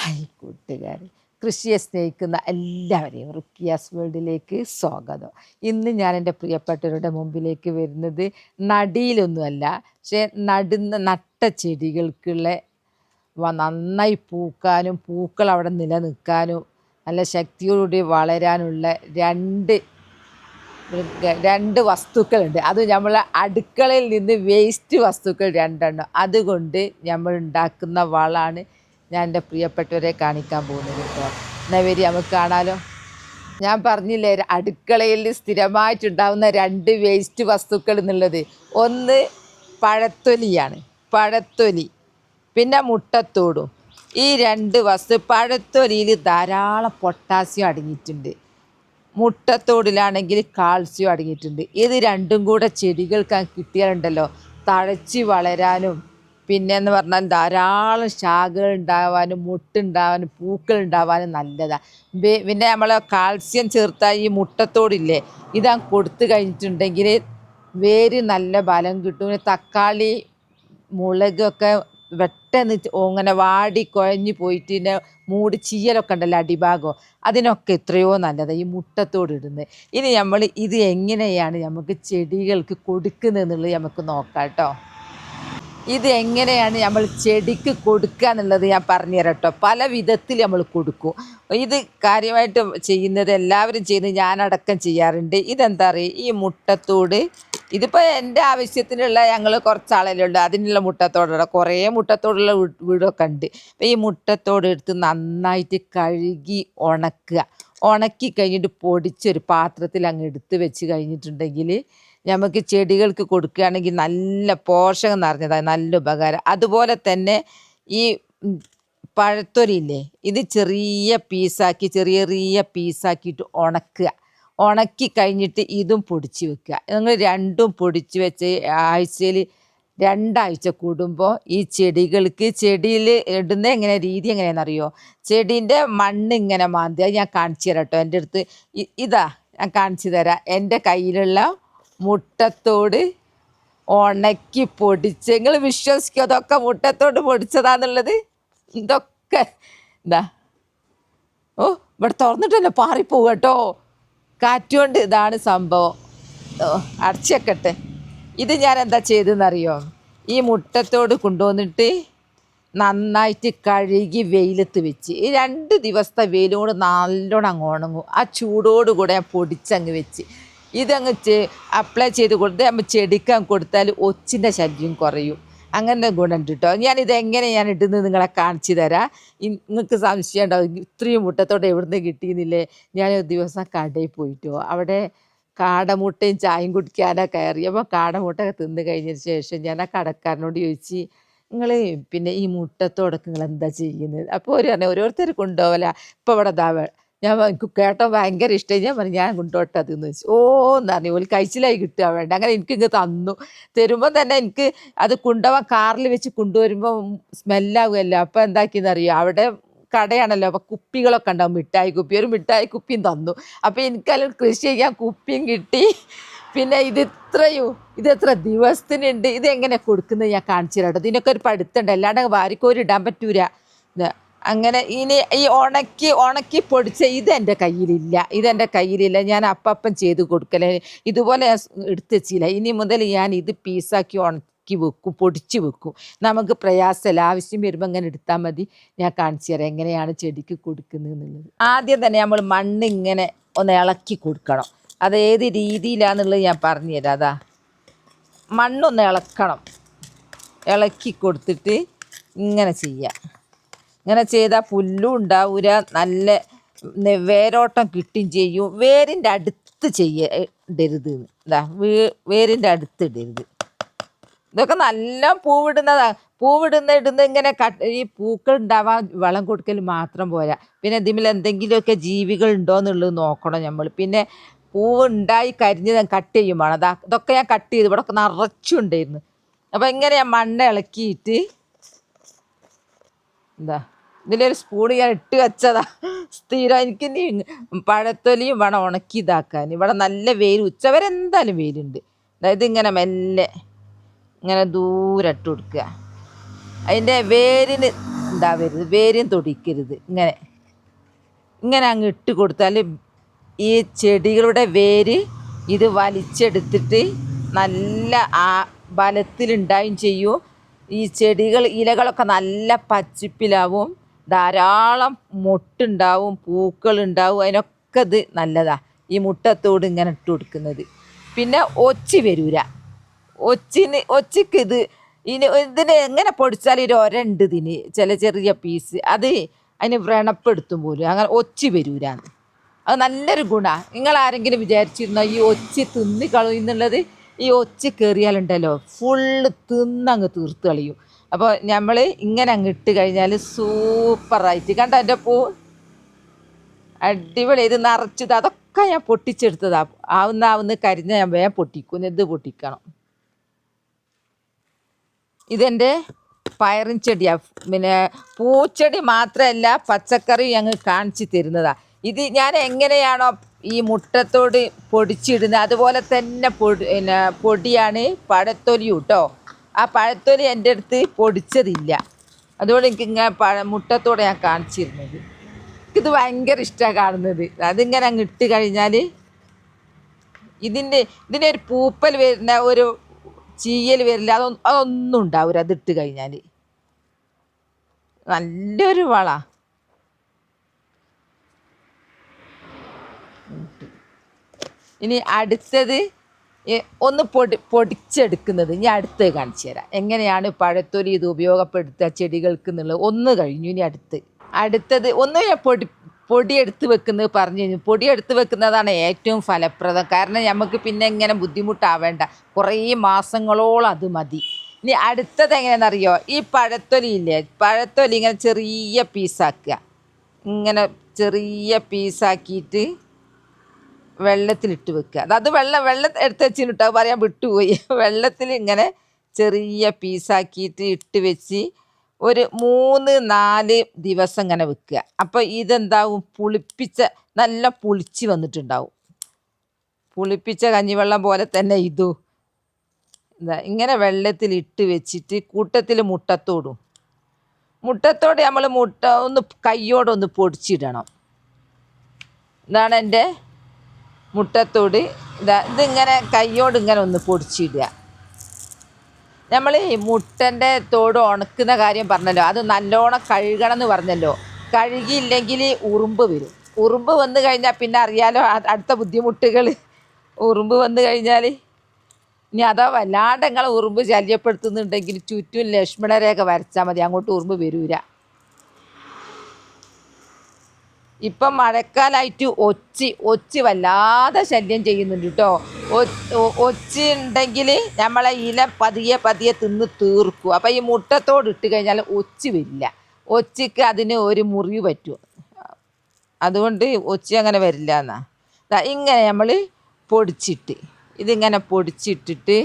Hi കൂട്ടുകാരെ, കൃഷിയെ സ്നേഹിക്കുന്ന എല്ലാവരെയും റുക്കിയാസ് വേൾഡിലേക്ക് സ്വാഗതം. ഇന്ന് ഞാൻ എൻ്റെ പ്രിയപ്പെട്ടവരുടെ മുമ്പിലേക്ക് വരുന്നത് നടിയിലൊന്നുമല്ല, പക്ഷേ നട്ട ചെടികൾക്കുള്ള നന്നായി പൂക്കാനും പൂക്കൾ അവിടെ നിലനിൽക്കാനും നല്ല ശക്തിയോടുകൂടി വളരാനുള്ള രണ്ട് വസ്തുക്കളുണ്ട്. അത് നമ്മൾ അടുക്കളയിൽ നിന്ന് വേസ്റ്റ് വസ്തുക്കൾ രണ്ടെണ്ണം, അതുകൊണ്ട് നമ്മൾ ഉണ്ടാക്കുന്ന വളമാണ് ഞാൻ എൻ്റെ പ്രിയപ്പെട്ടവരെ കാണിക്കാൻ പോകുന്നത് കേട്ടോ. എന്നാൽ വരി നമുക്ക് കാണാലോ. ഞാൻ പറഞ്ഞില്ലേ, അടുക്കളയിൽ സ്ഥിരമായിട്ടുണ്ടാകുന്ന രണ്ട് വേസ്റ്റ് വസ്തുക്കൾ എന്നുള്ളത്. ഒന്ന് പഴത്തൊലിയാണ്, പഴത്തൊലി, പിന്നെ മുട്ടത്തോടും. ഈ രണ്ട് പഴത്തൊലിയിൽ ധാരാളം പൊട്ടാസ്യം അടങ്ങിയിട്ടുണ്ട്, മുട്ടത്തോടിലാണെങ്കിൽ കാൽസ്യം അടങ്ങിയിട്ടുണ്ട്. ഇത് രണ്ടും കൂടെ ചെടികൾക്ക് കിട്ടിയാലുണ്ടല്ലോ തഴച്ച് വളരാനും പിന്നെയെന്ന് പറഞ്ഞാൽ ധാരാളം ശാഖകൾ ഉണ്ടാവാനും മുട്ടുണ്ടാവാനും പൂക്കൾ ഉണ്ടാവാനും നല്ലതാണ്. പിന്നെ നമ്മൾ കാൽസ്യം ചേർത്ത ഈ മുട്ടത്തോടില്ലേ, ഇതാ കൊടുത്തു കഴിഞ്ഞിട്ടുണ്ടെങ്കിൽ വേര് നല്ല ബലം കിട്ടും. തക്കാളി മുളകൊക്കെ പെട്ടെന്ന് അങ്ങനെ വാടി കുഴഞ്ഞു പോയിട്ട് പിന്നെ മൂടി ചീയലൊക്കെ ഉണ്ടല്ലോ അടിഭാഗം, അതിനൊക്കെ എത്രയോ നല്ലതാണ് ഈ മുട്ടത്തോട് ഇടുന്നത്. ഇനി നമ്മൾ ഇത് എങ്ങനെയാണ് നമുക്ക് ചെടികൾക്ക് കൊടുക്കുന്നത് എന്നുള്ളത് നമുക്ക് നോക്കാം കേട്ടോ. ഇത് എങ്ങനെയാണ് നമ്മൾ ചെടിക്ക് കൊടുക്കുക എന്നുള്ളത് ഞാൻ പറഞ്ഞു തരാം കേട്ടോ. പല വിധത്തിൽ നമ്മൾ കൊടുക്കും. ഇത് കാര്യമായിട്ട് ചെയ്യുന്നത് എല്ലാവരും ചെയ്യുന്നത്, ഞാനടക്കം ചെയ്യാറുണ്ട്. ഇതെന്താ പറയുക, ഈ മുട്ടത്തോട് ഇതിപ്പോൾ എൻ്റെ ആവശ്യത്തിനുള്ള ഞങ്ങൾ കുറച്ചാളല്ലുള്ളൂ, അതിനുള്ള മുട്ടത്തോടുള്ള കുറേ മുട്ടത്തോടുള്ള വീടൊക്കെ ഉണ്ട്. അപ്പോൾ ഈ മുട്ടത്തോട് എടുത്ത് നന്നായിട്ട് കഴുകി ഉണക്കുക. ഉണക്കി കഴിഞ്ഞിട്ട് പൊടിച്ചൊരു പാത്രത്തിൽ അങ്ങ് എടുത്ത് വെച്ച് കഴിഞ്ഞിട്ടുണ്ടെങ്കിൽ നമുക്ക് ചെടികൾക്ക് കൊടുക്കുകയാണെങ്കിൽ നല്ല പോഷകം നിറഞ്ഞതാണ്, നല്ല ഉപകാരം. അതുപോലെ തന്നെ ഈ പഴത്തൊലിയില്ലേ, ഇത് ചെറിയ പീസാക്കിയിട്ട് ഉണക്കുക. ഉണക്കി കഴിഞ്ഞിട്ട് ഇതും പൊടിച്ച് വെക്കുക. നിങ്ങൾ രണ്ടും പൊടിച്ച് വെച്ച് ആഴ്ചയിൽ 2 ആഴ്ച കൂടുമ്പോൾ ഈ ചെടിയിൽ ഇടുന്ന രീതി എങ്ങനെയാണെന്നറിയോ, ചെടീൻ്റെ മണ്ണ് ഇങ്ങനെ മാന്തി, ഞാൻ കാണിച്ചു തരാം കേട്ടോ. എൻ്റെ അടുത്ത് ഇതാ ഞാൻ കാണിച്ചു തരാം. എൻ്റെ കയ്യിലുള്ള മുട്ടത്തോട് ഉണക്കി പൊടിച്ച്, നിങ്ങൾ വിശ്വസിക്കും അതൊക്കെ മുട്ടത്തോട് പൊടിച്ചതാന്നുള്ളത്? ഇതൊക്കെ എന്താ, ഓ ഇവിടെ തുറന്നിട്ടല്ലോ പാറിപ്പോവുക കേട്ടോ കാറ്റുകൊണ്ട്. ഇതാണ് സംഭവം. അടച്ചേക്കട്ടെ. ഇത് ഞാൻ എന്താ ചെയ്തെന്നറിയോ, ഈ മുട്ടത്തോട് കൊണ്ടുവന്നിട്ട് നന്നായിട്ട് കഴുകി വെയിലത്ത് വെച്ച്, ഈ 2 ദിവസത്തെ വെയിലോട് നല്ലോണം അങ്ങ് ഉണങ്ങും. ആ ചൂടോടുകൂടെ ഞാൻ പൊടിച്ചങ്ങ് വെച്ച് ഇതങ്ങ് അപ്ലൈ ചെയ്ത് കൊടുത്ത് നമ്മൾ ചെടിക്കാൻ കൊടുത്താൽ ഒച്ചിൻ്റെ ശല്യം കുറയും. അങ്ങനെ ഗുണമുണ്ട് കേട്ടോ. ഞാനിതെങ്ങനെ ഞാൻ ഇടുന്നത് നിങ്ങളെ കാണിച്ചു തരാം. നിങ്ങൾക്ക് സംശയം ഉണ്ടാവും, ഇത്രയും മുട്ടത്തോടെ എവിടുന്ന് കിട്ടിയെന്നില്ലേ. ഞാൻ ഒരു ദിവസം കടയിൽ പോയിട്ടോ, അവിടെ കാടമുട്ടയും ചായയും കുടിക്കാനൊക്കെ കയറി. അപ്പോൾ കാടമുട്ടയൊക്കെ തിന്ന് കഴിഞ്ഞതിന് ശേഷം ഞാൻ ആ കടക്കാരനോട് ചോദിച്ചു, നിങ്ങൾ പിന്നെ ഈ മുട്ടത്തോടൊക്കെ നിങ്ങൾ എന്താ ചെയ്യുന്നത്? അപ്പോൾ ഒരു പറഞ്ഞാൽ ഓരോരുത്തർ കൊണ്ടുപോകല. ഇപ്പോൾ ഇവിടെ ഞാൻ എനിക്ക് കേട്ടോ ഭയങ്കര ഇഷ്ടമായി. ഞാൻ പറഞ്ഞു ഞാൻ കൊണ്ടോട്ടെ അതെന്ന് വെച്ചു. ഓ എന്ന് പറഞ്ഞു, ഒരു കഴിച്ചിലായി കിട്ടുക വേണ്ട. അങ്ങനെ എനിക്കിങ്ങ് തന്നു. തരുമ്പോൾ തന്നെ എനിക്ക് അത് കൊണ്ടുപോകാൻ കാറിൽ വെച്ച് കൊണ്ടുവരുമ്പോൾ സ്മെല്ലാകുമല്ലോ. അപ്പോൾ എന്താക്കിയെന്നറിയോ, അവിടെ കടയാണല്ലോ, അപ്പോൾ കുപ്പികളൊക്കെ ഉണ്ടാവും, മിഠായി കുപ്പി. ഒരു മിഠായി കുപ്പിയും തന്നു. അപ്പോൾ എനിക്കതിൽ കൃഷി ചെയ്യാൻ കുപ്പിയും കിട്ടി. പിന്നെ ഇതെത്ര ദിവസത്തിനുണ്ട്, ഇതെങ്ങനെ കൊടുക്കുന്നത് ഞാൻ കാണിച്ചു തരാം. ഇതിനൊക്കെ ഒരു പഠിത്തമുണ്ട്, അല്ലാണ്ട് വാരിക്കോരി ഇടാൻ പറ്റൂല. അങ്ങനെ ഇനി ഈ ഉണക്കി പൊടിച്ച ഇതെൻ്റെ കയ്യിലില്ല. ഞാൻ അപ്പം ചെയ്ത് കൊടുക്കലേ. ഇതുപോലെ ഞാൻ എടുത്ത് വെച്ചില്ല. ഇനി മുതൽ ഞാൻ ഇത് പീസാക്കി ഉണക്കി വെക്കും, പൊടിച്ച് വെക്കും. നമുക്ക് പ്രയാസമല്ല, ആവശ്യം വരുമ്പോൾ അങ്ങനെ എടുത്താൽ മതി. ഞാൻ കാണിച്ചു തരാം എങ്ങനെയാണ് ചെടിക്ക് കൊടുക്കുന്നത് എന്നുള്ളത്. ആദ്യം തന്നെ നമ്മൾ മണ്ണ് ഇങ്ങനെ ഒന്ന് ഇളക്കി കൊടുക്കണം. അത് ഏത് രീതിയിലാണെന്നുള്ളത് ഞാൻ പറഞ്ഞു തരാം. അതാ മണ്ണൊന്ന് ഇളക്കണം, ഇളക്കി കൊടുത്തിട്ട് ഇങ്ങനെ ചെയ്യാം. ഇങ്ങനെ ചെയ്താൽ പുല്ലും ഉണ്ടാവില്ല, നല്ല വേരോട്ടം കിട്ടുകയും ചെയ്യും. വേരിൻ്റെ അടുത്ത് ചെയ്യരുത്, ഇതാ വേരിൻ്റെ അടുത്ത് ഇടരുത്. ഇതൊക്കെ നല്ല പൂവിടുന്ന ഇങ്ങനെ ഈ പൂക്കൾ ഉണ്ടാവാൻ വളം കൊടുക്കൽ മാത്രം പോരാ. പിന്നെ ഇതിൽ എന്തെങ്കിലുമൊക്കെ ജീവികൾ ഉണ്ടോ എന്നുള്ളത് നോക്കണം നമ്മൾ. പിന്നെ പൂവ് ഉണ്ടായി കരിഞ്ഞ് കട്ട് ചെയ്യും വേണം. ഇതൊക്കെ ഞാൻ കട്ട് ചെയ്ത് ഇവിടെ ഒക്കെ നിറച്ചുണ്ടായിരുന്നു. അപ്പോൾ ഇങ്ങനെ ഞാൻ മണ്ണ് ഇളക്കിയിട്ട് എന്താ ഇതിലൊരു സ്പൂണ് ഞാൻ ഇട്ട് വെച്ചതാ സ്ഥിരം. എനിക്കിനി പഴത്തൊലിയും വേണം ഉണക്കി ഇതാക്കാൻ. ഇവിടെ നല്ല വെയിൽ, ഉച്ചവരെ എന്തായാലും വെയിലുണ്ട്. അതായത് ഇങ്ങനെ മെല്ലെ ഇങ്ങനെ ദൂരെ ഇട്ട് കൊടുക്കുക. അതിൻ്റെ വേരിന് ഉണ്ടാവരുത്, വേരും തൊടിക്കരുത്. ഇങ്ങനെ ഇങ്ങനെ അങ്ങ് ഇട്ട് കൊടുത്താൽ ഈ ചെടികളുടെ വേര് ഇത് വലിച്ചെടുത്തിട്ട് നല്ല ആ ബലത്തിലുണ്ടായും ചെയ്യും. ഈ ചെടികൾ ഇലകളൊക്കെ നല്ല പച്ചിപ്പിലാവും, ധാരാളം മൊട്ടുണ്ടാവും, പൂക്കളുണ്ടാവും. അതിനൊക്കെ ഇത് നല്ലതാണ് ഈ മുട്ടത്തോട് ഇങ്ങനെ ഇട്ട് കൊടുക്കുന്നത്. പിന്നെ ഒച്ചി വരൂല. ഒച്ചിക്ക് ഇതിന് എങ്ങനെ പൊടിച്ചാൽ ഒരു ഒരണ്ട് ഇതിന് ചില ചെറിയ പീസ് അത് അതിന് വ്രണപ്പെടുത്തും പോലും, അങ്ങനെ ഒച്ചി വരൂലാന്ന്. അത് നല്ലൊരു ഗുണമാണ്. നിങ്ങൾ ആരെങ്കിലും വിചാരിച്ചിരുന്നോ ഈ ഒച്ചി തിന്ന് കളയുന്നുള്ളത്? ഈ ഒച്ചി കയറിയാലുണ്ടല്ലോ ഫുള്ള് തിന്നങ്ങ് തീർത്ത് കളയും. അപ്പോൾ നമ്മൾ ഇങ്ങനെ അങ്ങ് ഇട്ട് കഴിഞ്ഞാൽ സൂപ്പറായിട്ട് കണ്ട എൻ്റെ പൂ അടിപൊളി. ഇത് നിറച്ചത് അതൊക്കെ ഞാൻ പൊട്ടിച്ചെടുത്തതാ. ആവുന്ന കരിഞ്ഞ ഞാൻ വേഗം പൊട്ടിക്കും. ഇത് പൊട്ടിക്കണം. ഇതെൻ്റെ പയറും ചെടിയാണ്. പിന്നെ പൂച്ചെടി മാത്രമല്ല പച്ചക്കറി ഞങ്ങൾ കാണിച്ച് തരുന്നതാണ്. ഇത് ഞാൻ എങ്ങനെയാണോ ഈ മുട്ടത്തോട് പൊടിച്ചിടുന്നത് അതുപോലെ തന്നെ പൊടിയാണ് പഴത്തൊലിയും കേട്ടോ. ആ പഴത്തൊലി എൻ്റെ അടുത്ത് പൊടിച്ചതില്ല, അതുകൊണ്ട് എനിക്ക് ഇങ്ങനെ മുട്ടത്തോടെ ഞാൻ കാണിച്ചിരുന്നത്. എനിക്കിത് ഭയങ്കര ഇഷ്ടമാണ് കാണുന്നത്. അതിങ്ങനെ അങ്ങ് ഇട്ട് കഴിഞ്ഞാൽ ഇതിനൊരു പൂപ്പൽ വരുന്ന ഒരു ചീയൽ വരില്ല, അതൊന്നും ഉണ്ടാവില്ല. അതിട്ട് കഴിഞ്ഞാൽ നല്ലൊരു വള. ഇനി അടുത്തത് ഒന്ന് പൊടിച്ചെടുക്കുന്നത് ഇനി അടുത്ത് കാണിച്ചു തരാം. എങ്ങനെയാണ് പഴത്തൊലി ഇത് ഉപയോഗപ്പെടുത്തുക ചെടികൾക്ക് എന്നുള്ളത്. ഒന്ന് കഴിഞ്ഞു. ഇനി അടുത്തത് ഒന്ന് ഞാൻ പൊടിയെടുത്ത് വെക്കുന്നത് പറഞ്ഞു കഴിഞ്ഞു. പൊടിയെടുത്ത് വെക്കുന്നതാണ് ഏറ്റവും ഫലപ്രദം. കാരണം നമുക്ക് പിന്നെ ഇങ്ങനെ ബുദ്ധിമുട്ടാവേണ്ട, കുറേ മാസങ്ങളോളം അത് മതി. ഇനി അടുത്തത് എങ്ങനെയാണെന്നറിയോ? ഈ പഴത്തൊലി ഇല്ലേ, പഴത്തൊലി ഇങ്ങനെ ചെറിയ പീസാക്കുക. ഇങ്ങനെ ചെറിയ പീസാക്കിയിട്ട് വെള്ളത്തിലിട്ട് വെക്കുക. അത് വെള്ളം എടുത്ത് വെച്ചിട്ട് പറയാൻ വിട്ടുപോയി. വെള്ളത്തിൽ ഇങ്ങനെ ചെറിയ പീസാക്കിയിട്ട് ഇട്ട് വെച്ച് ഒരു 3-4 ദിവസം ഇങ്ങനെ വെക്കുക. അപ്പോൾ ഇതെന്താവും, നല്ല പുളിച്ച് വന്നിട്ടുണ്ടാവും. പുളിപ്പിച്ച കഞ്ഞിവെള്ളം പോലെ തന്നെ ഇതും ഇങ്ങനെ വെള്ളത്തിൽ ഇട്ട് വെച്ചിട്ട് കൂട്ടത്തിൽ മുട്ടത്തോട് നമ്മൾ ഒന്ന് കയ്യോടൊന്ന് പൊടിച്ചിടണം. ഇതാണ് എൻ്റെ മുട്ടത്തോട്. ഇതിങ്ങനെ കയ്യോട് ഇങ്ങനെ ഒന്ന് പൊടിച്ചിടുക. നമ്മൾ ഈ മുട്ടൻ്റെ തോട് ഉണക്കുന്ന കാര്യം പറഞ്ഞല്ലോ, അത് നല്ലോണം കഴുകണം എന്ന് പറഞ്ഞല്ലോ. കഴുകിയില്ലെങ്കിൽ ഉറുമ്പ് വരും. ഉറുമ്പ് വന്നു കഴിഞ്ഞാൽ പിന്നെ അറിയാലോ അടുത്ത ബുദ്ധിമുട്ടുകൾ. ഉറുമ്പ് വന്നു കഴിഞ്ഞാൽ ഇനി അതാ വല്ലാണ്ട് നിങ്ങളെ ഉറുമ്പ് ശല്യപ്പെടുത്തുന്നുണ്ടെങ്കിൽ ചുറ്റും ലക്ഷ്മണരേഖ വരച്ചാൽ മതി, അങ്ങോട്ട് ഉറുമ്പ് വരൂല. ഇപ്പം മഴക്കാലമായിട്ട് ഒച്ചി വല്ലാതെ ശല്യം ചെയ്യുന്നുണ്ട് കേട്ടോ. ഒച്ചി ഉണ്ടെങ്കിൽ നമ്മളെ ഇല പതിയെ തിന്ന് തീർക്കും. അപ്പം ഈ മുട്ടത്തോട് ഇട്ട് കഴിഞ്ഞാൽ ഒച്ചി വരില്ല. ഒച്ചിക്ക് അതിന് ഒരു മുറിവ് പറ്റും, അതുകൊണ്ട് ഒച്ചി അങ്ങനെ വരില്ല എന്നാ. ഇങ്ങനെ നമ്മൾ ഇതിങ്ങനെ പൊടിച്ചിട്ടിട്ട്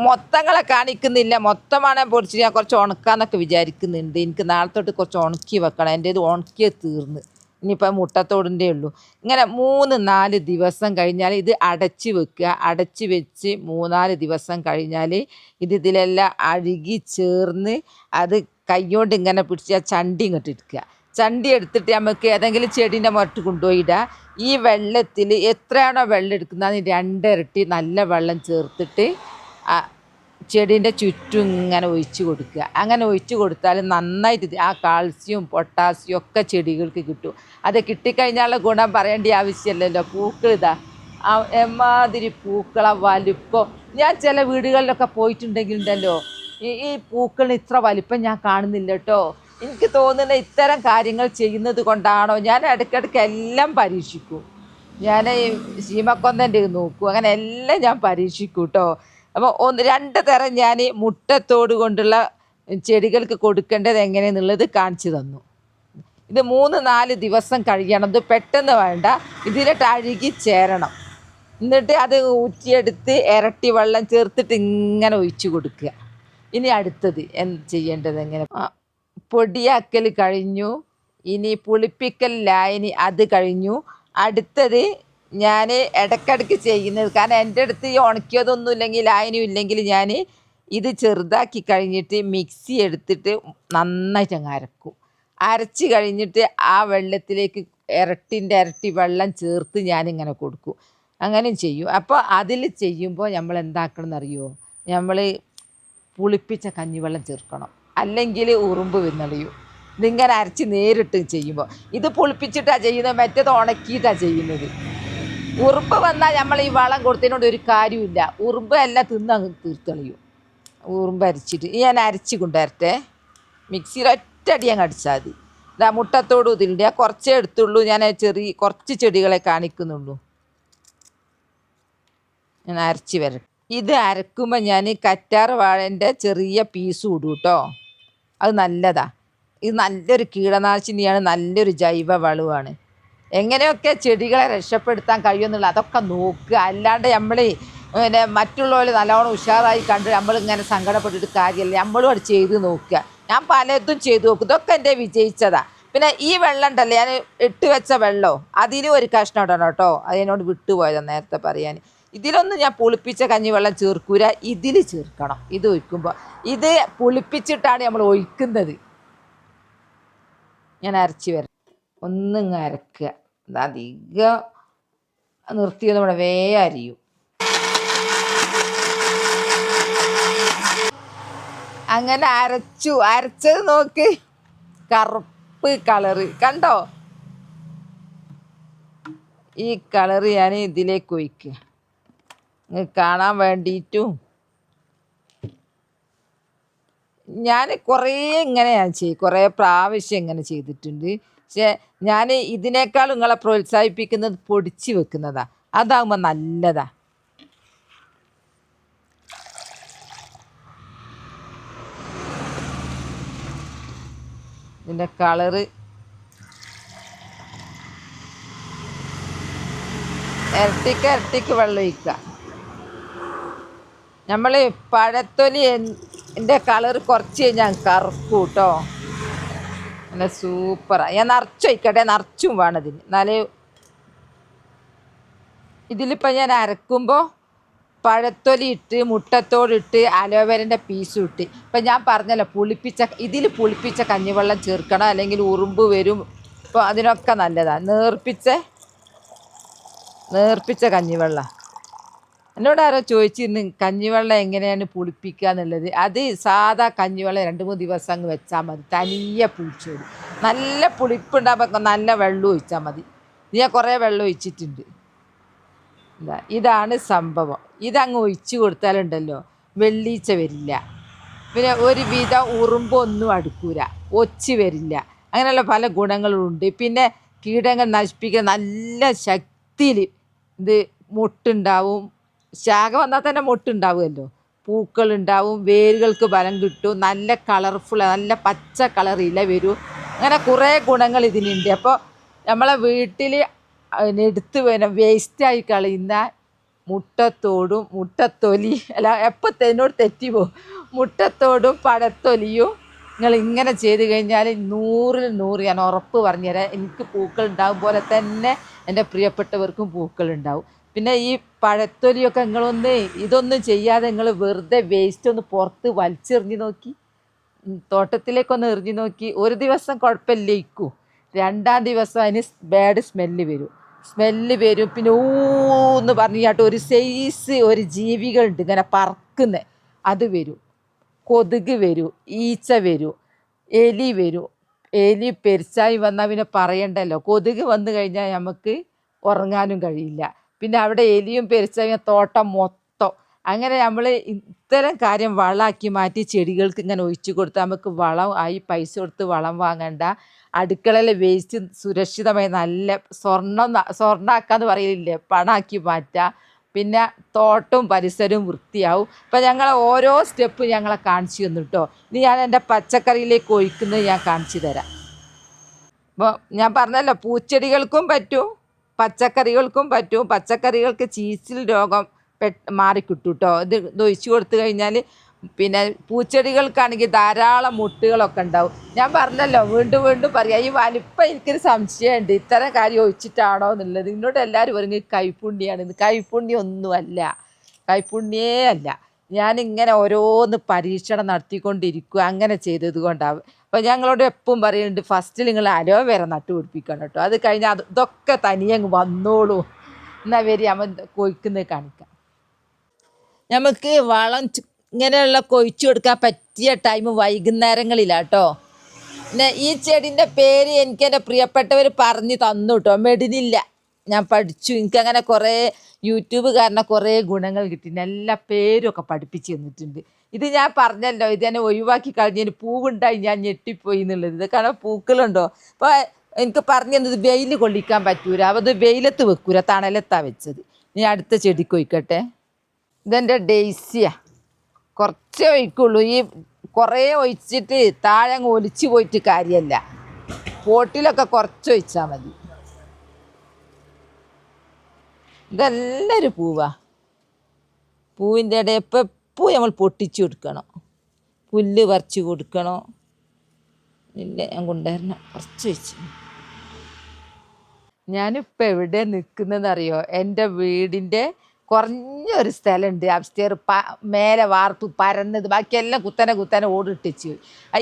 മൊത്തങ്ങളെ കാണിക്കുന്നില്ല. മൊത്തമാണെ പൊടിച്ച് ഞാൻ കുറച്ച് ഉണക്കാന്നൊക്കെ വിചാരിക്കുന്നുണ്ട്. എനിക്ക് നാളെ തൊട്ട് കുറച്ച് ഉണക്കി വെക്കണം. എൻ്റെ ഇത് ഉണക്കിയത് തീർന്ന്, ഇനിയിപ്പോൾ മുട്ടത്തോടിൻ്റെ ഉള്ളൂ. ഇങ്ങനെ 3-4 ദിവസം കഴിഞ്ഞാൽ ഇത് അടച്ച് വെക്കുക. അടച്ച് വെച്ച് 3-4 ദിവസം കഴിഞ്ഞാൽ ഇതിലെല്ലാം അഴുകി ചേർന്ന് അത് കൈകൊണ്ട് ഇങ്ങനെ പിടിച്ച് ആ ചണ്ടി ഇങ്ങോട്ട് എടുക്കുക. ചണ്ടി എടുത്തിട്ട് നമുക്ക് ഏതെങ്കിലും ചെടീൻ്റെ മുരട്ട് കൊണ്ടുപോയിടുക. ഈ വെള്ളത്തിൽ എത്രയാണോ വെള്ളം എടുക്കുന്നത് അതിന് 2 ഇരട്ടി നല്ല വെള്ളം ചേർത്തിട്ട് ചെടീൻ്റെ ചുറ്റും ഇങ്ങനെ ഒഴിച്ച് കൊടുക്കുക. അങ്ങനെ ഒഴിച്ച് കൊടുത്താൽ നന്നായിട്ട് ആ കാൽസ്യവും പൊട്ടാസ്യവും ഒക്കെ ചെടികൾക്ക് കിട്ടും. അത് കിട്ടിക്കഴിഞ്ഞാലുള്ള ഗുണം പറയേണ്ട ആവശ്യമില്ലല്ലോ. പൂക്കൾ എമ്മാതിരി പൂക്കളെ വലുപ്പം. ഞാൻ ചില വീടുകളിലൊക്കെ പോയിട്ടുണ്ടെങ്കിലുണ്ടല്ലോ ഈ പൂക്കളിന് ഇത്ര വലിപ്പം ഞാൻ കാണുന്നില്ല കേട്ടോ. എനിക്ക് തോന്നുന്നത് ഇത്തരം കാര്യങ്ങൾ ചെയ്യുന്നത് കൊണ്ടാണോ. ഞാൻ ഇടയ്ക്കിടയ്ക്ക് എല്ലാം പരീക്ഷിക്കും. ഞാൻ ശീമക്കൊന്നൻ്റെ നോക്കും, അങ്ങനെ എല്ലാം ഞാൻ പരീക്ഷിക്കും കേട്ടോ. അപ്പോൾ 2 തരം ഞാൻ മുട്ടത്തോട് കൊണ്ടുള്ള ചെടികൾക്ക് കൊടുക്കേണ്ടത് എങ്ങനെയെന്നുള്ളത് കാണിച്ചു തന്നു. ഇത് 3-4 ദിവസം കഴിയണം. ഇത് പെട്ടെന്ന് വേണ്ട, ഇതിലിട്ട് അഴുകി ചേരണം. എന്നിട്ട് അത് ഊറ്റിയെടുത്ത് ഇരട്ടി വെള്ളം ചേർത്തിട്ട് ഇങ്ങനെ ഒഴിച്ചു കൊടുക്കുക. ഇനി അടുത്തത് ചെയ്യേണ്ടത് എങ്ങനെ? പൊടിയാക്കൽ കഴിഞ്ഞു. ഇനി പുളിപ്പിക്കൽ ലായനി അത് കഴിഞ്ഞു. അടുത്തത് ഞാൻ ഇടയ്ക്കിടയ്ക്ക് ചെയ്യുന്നത്, കാരണം എൻ്റെ അടുത്ത് ഈ ഉണക്കിയതൊന്നും ഇല്ലെങ്കിൽ ലായനിയും ഇല്ലെങ്കിൽ ഞാൻ ഇത് ചെറുതാക്കി കഴിഞ്ഞിട്ട് മിക്സി എടുത്തിട്ട് നന്നായിട്ട് അങ്ങ് അരക്കും. അരച്ച് കഴിഞ്ഞിട്ട് ആ വെള്ളത്തിലേക്ക് ഇരട്ടി വെള്ളം ചേർത്ത് ഞാനിങ്ങനെ കൊടുക്കും. അങ്ങനെയും ചെയ്യും. അപ്പോൾ അതിൽ ചെയ്യുമ്പോൾ നമ്മൾ എന്താക്കണം എന്നറിയോ, നമ്മൾ പുളിപ്പിച്ച കഞ്ഞിവെള്ളം ചേർക്കണം, അല്ലെങ്കിൽ ഉറുമ്പ് വിന്നളിയും. ഇതിങ്ങനെ അരച്ച് നേരിട്ട് ചെയ്യുമ്പോൾ ഇത് പുളിപ്പിച്ചിട്ടാണ് ചെയ്യുന്നത്, മറ്റേത് ഉണക്കിയിട്ടാണ് ചെയ്യുന്നത്. ഉറുമ്പ് വന്നാൽ നമ്മൾ ഈ വളം കൊടുത്തതിനോട് ഒരു കാര്യമില്ല. ഉറുമ്പ് എല്ലാം തിന്നങ്ങ് തീർത്തളിയും. ഉറുമ്പ് അരച്ചിട്ട് ഞാൻ അരച്ച് കൊണ്ടുവരട്ടെ. മിക്സിയിൽ ഒറ്റടി അങ്ങ് അടിച്ചാൽ മതി. ഇതാ മുട്ടത്തോടും ഇതിലില്ല, കുറച്ചേ എടുത്തുള്ളൂ. ഞാൻ കുറച്ച് ചെടികളെ കാണിക്കുന്നുള്ളൂ. ഞാൻ അരച്ച് വരട്ടെ. ഇത് അരക്കുമ്പോൾ ഞാൻ കറ്റാർ വാഴൻ്റെ ചെറിയ പീസ് ഇടും കേട്ടോ. അത് നല്ലതാ. ഇത് നല്ലൊരു കീടനാശിനിയാണ്, നല്ലൊരു ജൈവ വളമാണ്. എങ്ങനെയൊക്കെ ചെടികളെ രക്ഷപ്പെടുത്താൻ കഴിയുമെന്നുള്ള അതൊക്കെ നോക്കുക. അല്ലാണ്ട് നമ്മൾ പിന്നെ മറ്റുള്ളവർ നല്ലോണം ഉഷാറായി കണ്ട് നമ്മളിങ്ങനെ സങ്കടപ്പെട്ടിട്ട് കാര്യമില്ല. നമ്മളും അത് ചെയ്ത് നോക്കുക. ഞാൻ പലതും ചെയ്ത് നോക്കും. ഇതൊക്കെ എൻ്റെ വിജയിച്ചതാ. പിന്നെ ഈ വെള്ളം ഉണ്ടല്ലോ, ഞാൻ ഇട്ട് വെച്ച വെള്ളമോ അതിലും ഒരു കഷ്ണം ഇടണം കേട്ടോ. അതിനോട് വിട്ടുപോയതാണ് നേരത്തെ പറയാൻ. ഇതിലൊന്നും ഞാൻ പുളിപ്പിച്ച കഞ്ഞിവെള്ളം ചേർക്കൂല, ഇതിൽ ചേർക്കണം. ഇത് ഒഴിക്കുമ്പോൾ ഇത് പുളിപ്പിച്ചിട്ടാണ് നമ്മൾ ഒഴിക്കുന്നത്. ഞാൻ അരച്ച് വരാം. ഒന്നിങ്ങ് അരക്കുക. അധികം നിർത്തിയത് നമ്മുടെ അരിയും. അങ്ങനെ അരച്ചത് നോക്ക്, കറുപ്പ് കളറ് കണ്ടോ? ഈ കളറ് ഞാൻ ഇതിലേക്ക് ഒഴിക്കുക കാണാൻ വേണ്ടിയിട്ടും. ഞാൻ കുറേ ഇങ്ങനെ കുറേ പ്രാവശ്യം ഇങ്ങനെ ചെയ്തിട്ടുണ്ട്. പക്ഷെ ഞാൻ ഇതിനേക്കാളും നിങ്ങളെ പ്രോത്സാഹിപ്പിക്കുന്നത് പൊടിച്ച് വെക്കുന്നതാ. അതാകുമ്പോൾ നല്ലതാ. ഇതിൻ്റെ കളറ് ഇരട്ടിക്ക് വെള്ളം ഒഴിക്കുക. നമ്മൾ പഴത്തൊലി എൻ്റെ കളറ് കുറച്ച് കഴിഞ്ഞാൽ കറുക്കും കേട്ടോ. നല്ല സൂപ്പറാണ്. ഞാൻ നിറച്ചൊഴിക്കട്ടെ, നിറച്ചും വേണം ഇതിന്. എന്നാലേ ഇതിലിപ്പോൾ ഞാൻ അരക്കുമ്പോൾ പഴത്തൊലി ഇട്ട് മുട്ടത്തോടിട്ട് അലോവേരൻ്റെ പീസും ഇട്ട്. ഇപ്പം ഞാൻ പറഞ്ഞല്ലോ ഇതിൽ പുളിപ്പിച്ച കഞ്ഞിവെള്ളം ചേർക്കണം, അല്ലെങ്കിൽ ഉറുമ്പ് വരും. ഇപ്പോൾ അതിനൊക്കെ നല്ലതാണ് നേർപ്പിച്ച കഞ്ഞിവെള്ളം. എന്നോട് ആരോ ചോദിച്ചിരുന്നു കഞ്ഞിവെള്ളം എങ്ങനെയാണ് പുളിപ്പിക്കുക എന്നുള്ളത്. അത് സാധാ കഞ്ഞിവെള്ളം 2-3 ദിവസം അങ്ങ് വെച്ചാൽ മതി, തനിയെ പുളിച്ചോടും. നല്ല പുളിപ്പുണ്ടാകുമ്പോൾ നല്ല വെള്ളം ഒഴിച്ചാൽ മതി. ഞാൻ കുറേ വെള്ളം ഒഴിച്ചിട്ടുണ്ട്. ഇതാണ് സംഭവം. ഇതങ്ങ് ഒഴിച്ച് കൊടുത്താലുണ്ടല്ലോ വെള്ളീച്ച വരില്ല. പിന്നെ ഒരുവിധം ഉറുമ്പൊന്നും അടുക്കൂല, ഒച്ച് വരില്ല. അങ്ങനെയുള്ള പല ഗുണങ്ങളുണ്ട്. പിന്നെ കീടങ്ങൾ നശിപ്പിക്കാൻ നല്ല ശക്തിയിൽ ഇത് മുട്ടുണ്ടാവും. ശാഖ വന്നാൽ തന്നെ മുട്ടുണ്ടാവുമല്ലോ, പൂക്കളുണ്ടാവും, വേരുകൾക്ക് ബലം കിട്ടും, നല്ല കളർഫുൾ, നല്ല പച്ച കളർ ഇല വരും. അങ്ങനെ കുറേ ഗുണങ്ങൾ ഇതിനുണ്ട്. അപ്പോൾ നമ്മളെ വീട്ടിൽ എടുത്ത് വേസ്റ്റായി കളയുന്ന മുട്ടത്തൊലി അല്ല, എപ്പോൾ എന്നോട് തെറ്റിപ്പോവും, മുട്ടത്തോടും പഴത്തൊലിയും നിങ്ങൾ ഇങ്ങനെ ചെയ്ത് കഴിഞ്ഞാൽ 100-ൽ 100 ഞാൻ ഉറപ്പ് പറഞ്ഞുതരാം. എനിക്ക് പൂക്കൾ ഉണ്ടാവും പോലെ തന്നെ എൻ്റെ പ്രിയപ്പെട്ടവർക്കും പൂക്കൾ ഉണ്ടാവും. പിന്നെ ഈ പഴത്തൊലിയൊക്കെ ഇതൊന്നും ചെയ്യാതെ നിങ്ങൾ വെറുതെ വേസ്റ്റ് ഒന്ന് പുറത്ത് വലിച്ചെറിഞ്ഞ് നോക്കി, തോട്ടത്തിലേക്കൊന്ന് എറിഞ്ഞ് നോക്കി. ഒരു ദിവസം കുഴപ്പമില്ലേക്കും, 2-ാം ദിവസം അതിന് ബാഡ് സ്മെല്ല് വരും. പിന്നെ ഊന്ന് പറഞ്ഞിട്ട് ഒരു സൈസ് ഒരു ജീവികളുണ്ട് ഇങ്ങനെ പറക്കുന്നത്, അത് വരും. കൊതുക് വരും, ഈച്ച വരും, എലി വരും. എലി പെരുച്ചായി വന്നാൽ പിന്നെ പറയണ്ടല്ലോ. കൊതുക് വന്നു കഴിഞ്ഞാൽ നമുക്ക് ഉറങ്ങാനും കഴിയില്ല. പിന്നെ അവിടെ എലിയും പെരുച്ചായി തോട്ടം മൊത്തം. അങ്ങനെ നമ്മൾ ഇത്തരം കാര്യം വളമാക്കി മാറ്റി ചെടികൾക്ക് ഇങ്ങനെ ഒഴിച്ചു കൊടുത്താൽ നമുക്ക് വളം ആയി. പൈസ കൊടുത്ത് വളം വാങ്ങണ്ട. അടുക്കളയിലെ വേസ്റ്റ് സുരക്ഷിതമായി നല്ല സ്വർണ്ണാക്കാന്ന് പറയില്ലേ, പണമാക്കി മാറ്റുക. പിന്നെ തോട്ടവും പരിസരവും വൃത്തിയാവും. അപ്പം ഞങ്ങൾ ഓരോ സ്റ്റെപ്പ് ഞങ്ങളെ കാണിച്ചു തന്നു കേട്ടോ. ഇനി ഞാൻ എൻ്റെ പച്ചക്കറിയിലേക്ക് ഒഴിക്കുന്നത് ഞാൻ കാണിച്ചു തരാം. അപ്പോൾ ഞാൻ പറഞ്ഞല്ലോ, പൂച്ചെടികൾക്കും പറ്റും, പച്ചക്കറികൾക്കും പറ്റും. പച്ചക്കറികൾക്ക് ചീച്ചിൽ രോഗം മാറിക്കിട്ടും കേട്ടോ. ഇത് ഒഴിച്ചു കൊടുത്തു കഴിഞ്ഞാൽ. പിന്നെ പൂച്ചെടികൾക്കാണെങ്കിൽ ധാരാളം മുട്ടുകളൊക്കെ ഉണ്ടാവും. ഞാൻ പറഞ്ഞല്ലോ, വീണ്ടും പറയാം, ഈ വലിപ്പം എനിക്കൊരു സംശയമുണ്ട്, ഇത്തരം കാര്യം ഒഴിച്ചിട്ടാണോ എന്നുള്ളത്. എന്നോട് എല്ലാവരും പറഞ്ഞു കൈപ്പുണ്യാണ്. കൈപ്പുണ്യം ഒന്നുമല്ല, കൈപ്പുണ്യേ അല്ല. ഞാനിങ്ങനെ ഓരോന്ന് പരീക്ഷണം നടത്തിക്കൊണ്ടിരിക്കുക അങ്ങനെ ചെയ്തത് കൊണ്ടാവും. അപ്പോൾ ഞങ്ങളോട് എപ്പം പറയുന്നുണ്ട് ഫസ്റ്റ് നിങ്ങൾ അലോവേര നട്ടുപിടിപ്പിക്കണം കേട്ടോ, അത് കഴിഞ്ഞാൽ ഇതൊക്കെ തനിയെ അങ്ങ് വന്നോളൂ. എന്നാൽ വരി നമ്മൾ കൊയ്ക്കുന്നത് കാണിക്കാം. നമുക്ക് വളം ഇങ്ങനെയുള്ള കൊയ്ച്ചു കൊടുക്കാൻ പറ്റിയ ടൈം വൈകുന്നേരങ്ങളിലാട്ടോ. പിന്നെ ഈ ചെടീൻ്റെ പേര് എനിക്ക് എൻ്റെ പ്രിയപ്പെട്ടവർ പറഞ്ഞു തന്നു കേട്ടോ, മെഡിനില്ല. ഞാൻ പഠിച്ചു, എനിക്കങ്ങനെ കുറേ യൂട്യൂബ് കാരണം കുറേ ഗുണങ്ങൾ കിട്ടി, എല്ലാ പേരൊക്കെ പഠിപ്പിച്ച് തന്നിട്ടുണ്ട്. ഇത് ഞാൻ പറഞ്ഞല്ലോ, ഇത് എന്നെ ഒഴിവാക്കി കഴിഞ്ഞതിന് പൂവുണ്ടായി ഞാൻ ഞെട്ടിപ്പോയി എന്നുള്ളത്. ഇത് കാരണം പൂക്കളുണ്ടോ. അപ്പോൾ എനിക്ക് പറഞ്ഞു തന്നത് വെയിൽ കൊള്ളിക്കാൻ പറ്റൂല, അത് വെയിലത്ത് വെക്കൂല, തണലത്താണ് വെച്ചത്. ഇനി അടുത്ത ചെടിക്ക് ഒഴിക്കട്ടെ. ഇതെൻ്റെ ഡെയ്സിയാ, കുറച്ചേ ഒഴിക്കുള്ളൂ. ഈ കുറേ ഒഴിച്ചിട്ട് താഴെ അങ്ങ് ഒലിച്ചു പോയിട്ട് കാര്യമല്ല, പോട്ടിലൊക്കെ കുറച്ച് ഒഴിച്ചാൽ മതി. ഇതെല്ലാവരും പൂവാ. പൂവിൻ്റെ ഇടയിൽ എപ്പോൾ നമ്മൾ പൊട്ടിച്ചു കൊടുക്കണം, പുല്ല് പറിച്ച് കൊടുക്കണം. ഇല്ല ഞാൻ കൊണ്ടുവരണം, കുറച്ച് വെച്ച്. ഞാനിപ്പോൾ എവിടെ നിൽക്കുന്നതെന്നറിയോ, എൻ്റെ വീടിൻ്റെ കുറഞ്ഞൊരു സ്ഥലമുണ്ട് അപ്സ്റ്റെയർ, മേലെ വാർപ്പ് പരന്നത്, ബാക്കിയെല്ലാം കുത്തനെ ഓടിട്ടിച്ച്.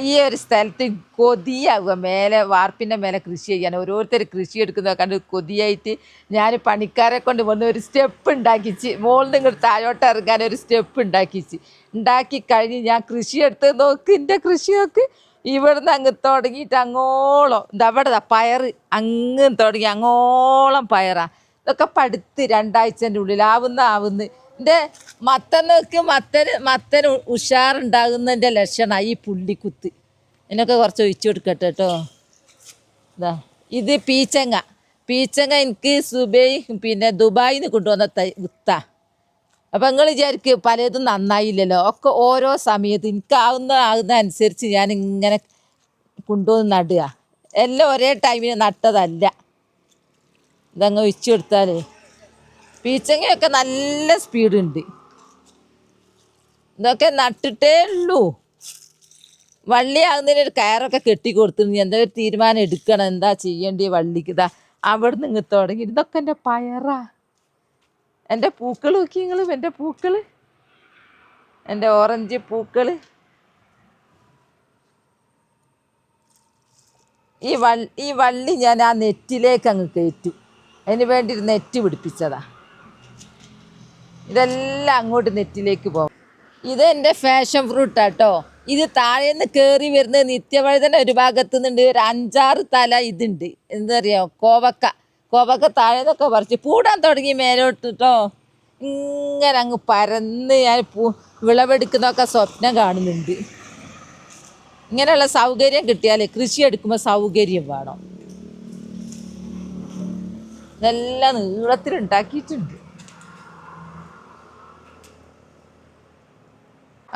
ഈ ഒരു സ്ഥലത്ത് കൊതിയാവുക, മേലെ വാർപ്പിൻ്റെ മേലെ കൃഷി ചെയ്യാൻ. ഓരോരുത്തർ കൃഷി എടുക്കുന്ന കണ്ട് കൊതിയായിട്ട് ഞാൻ പണിക്കാരെ കൊണ്ട് വന്ന് ഒരു സ്റ്റെപ്പ് ഉണ്ടാക്കിച്ച്, മുകളിൽ നിന്ന് താഴോട്ട് ഇറങ്ങാൻ ഒരു സ്റ്റെപ്പ് ഉണ്ടാക്കി കഴിഞ്ഞ് ഞാൻ കൃഷി എടുത്ത് നോക്ക്, എൻ്റെ കൃഷി നോക്ക്. ഇവിടുന്ന് അങ്ങ് തുടങ്ങിയിട്ട് അങ്ങോളം അവിടെ പയർ അങ്ങ് തുടങ്ങി അങ്ങോളം പയറാണ്. ഇതൊക്കെ പടുത്ത് 2 ആഴ്ചൻ്റെ ഉള്ളിൽ ആവുന്ന എൻ്റെ മത്തന് ഉഷാറുണ്ടാകുന്നതിൻ്റെ ലക്ഷണമാണ് ഈ പുള്ളിക്കുത്ത്. ഇതിനൊക്കെ കുറച്ച് ഒഴിച്ചു കൊടുക്കട്ടെ കേട്ടോ. ഇതാ ഇത് പീച്ചങ്ങ എനിക്ക് പിന്നെ ദുബായിൽ നിന്ന് കൊണ്ടുവന്ന വിത്താ. അപ്പം നിങ്ങൾ വിചാരിക്കും പലതും നന്നായില്ലല്ലോ, ഒക്കെ ഓരോ സമയത്ത് എനിക്കാവുന്ന അനുസരിച്ച് ഞാൻ ഇങ്ങനെ കൊണ്ടുവന്ന് നടുക. എല്ലാം ഒരേ ടൈമിന് നട്ടതല്ല. ഇതങ്ങ് ഒഴിച്ചു കൊടുത്താൽ പീച്ചങ്ങയൊക്കെ നല്ല സ്പീഡുണ്ട്. ഇതൊക്കെ നട്ടിട്ടേ ഉള്ളൂ. വള്ളിയാകുന്നതിന് ഒരു കയറൊക്കെ കെട്ടിക്കൊടുത്തിട്ട് എന്താ ഒരു തീരുമാനം എടുക്കണം, എന്താ ചെയ്യേണ്ടി വള്ളിക്ക്. ഇതാ അവിടെ നിന്ന് ഇങ്ങ് തുടങ്ങി. ഇതൊക്കെ എൻ്റെ പയറാ. എൻ്റെ പൂക്കൾ നോക്കി നിങ്ങൾ, എൻ്റെ പൂക്കൾ, എൻ്റെ ഓറഞ്ച് പൂക്കൾ. ഈ വള്ളി ഞാൻ ആ നെറ്റിലേക്ക് അങ്ങ് കയറ്റും, അതിന് വേണ്ടി ഒരു നെറ്റ് പിടിപ്പിച്ചതാ. ഇതെല്ലാം അങ്ങോട്ട് നെറ്റിലേക്ക് പോകും. ഇതെൻ്റെ ഫാഷൻ ഫ്രൂട്ടാട്ടോ. ഇത് താഴേന്ന് കയറി വരുന്നത് നിത്യവഴുതന ഒരു ഭാഗത്തു നിന്നുണ്ട്, ഒരു 5-6 തല ഇതുണ്ട്. എന്താ പറയുക, കോവക്ക താഴേന്നൊക്കെ പറിച്ച് പൂടാൻ തുടങ്ങി മേലോട്ടിട്ടോ. ഇങ്ങനെ അങ്ങ് പരന്ന് ഞാൻ വിളവെടുക്കുന്നതൊക്കെ സ്വപ്നം കാണുന്നുണ്ട്. ഇങ്ങനെയുള്ള സൗകര്യം കിട്ടിയാലേ, കൃഷി എടുക്കുമ്പോൾ സൗകര്യം വേണം. ഇതെല്ലാം നീളത്തിലുണ്ടാക്കിയിട്ടുണ്ട്.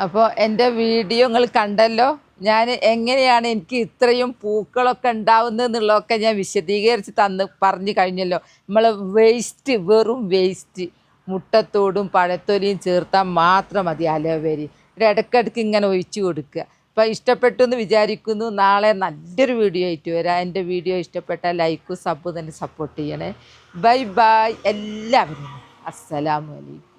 അപ്പോൾ എൻ്റെ വീഡിയോ നിങ്ങൾ കണ്ടല്ലോ. ഞാൻ എങ്ങനെയാണ് എനിക്ക് ഇത്രയും പൂക്കളൊക്കെ ഉണ്ടാവുന്നതെന്നുള്ളതൊക്കെ ഞാൻ വിശദീകരിച്ച് പറഞ്ഞു കഴിഞ്ഞല്ലോ. നമ്മൾ വെറും വേസ്റ്റ് മുട്ടത്തോടും പഴത്തൊലിയും ചേർത്താൽ മാത്രം മതി അലോവേരി. ഇടയ്ക്കിടയ്ക്ക് ഇങ്ങനെ ഒഴിച്ചു കൊടുക്കുക. അപ്പോൾ ഇഷ്ടപ്പെട്ടു എന്ന് വിചാരിക്കുന്നു. നാളെ നല്ലൊരു വീഡിയോ ആയിട്ട് വരാം. എൻ്റെ വീഡിയോ ഇഷ്ടപ്പെട്ടാൽ ലൈക്കും സബ്ബും തന്നെ സപ്പോർട്ട് ചെയ്യണേ. ബൈ എല്ലാവരും. അസ്സലാമു അലൈക്കും.